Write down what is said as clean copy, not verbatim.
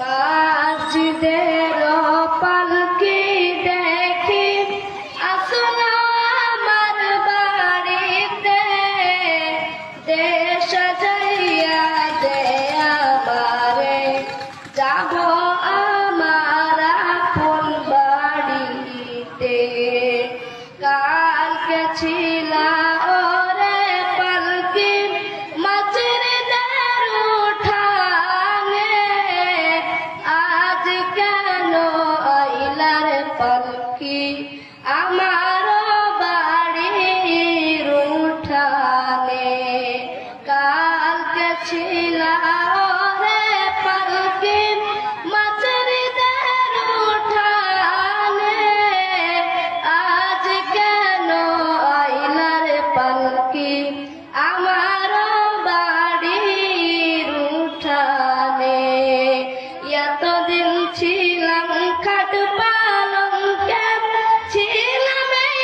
মসজিদের পালকি দেখি আসলো আমার বাড়িতে, দেশ সাজাইয়া দে আমারে, যাব আমার আপন বাড়িতে। কালকে ছিলা ওরে পালকি মসজিদের উঠানে, আজ কেন আইলার পালকি আমার বাড়ির উঠানে। কালকে ছিলা ওরে পালকি মসজিদের উঠানে, আজ কেন আইলার পালকি আমার বাড়ির উঠানে। এতদিন ছিলাম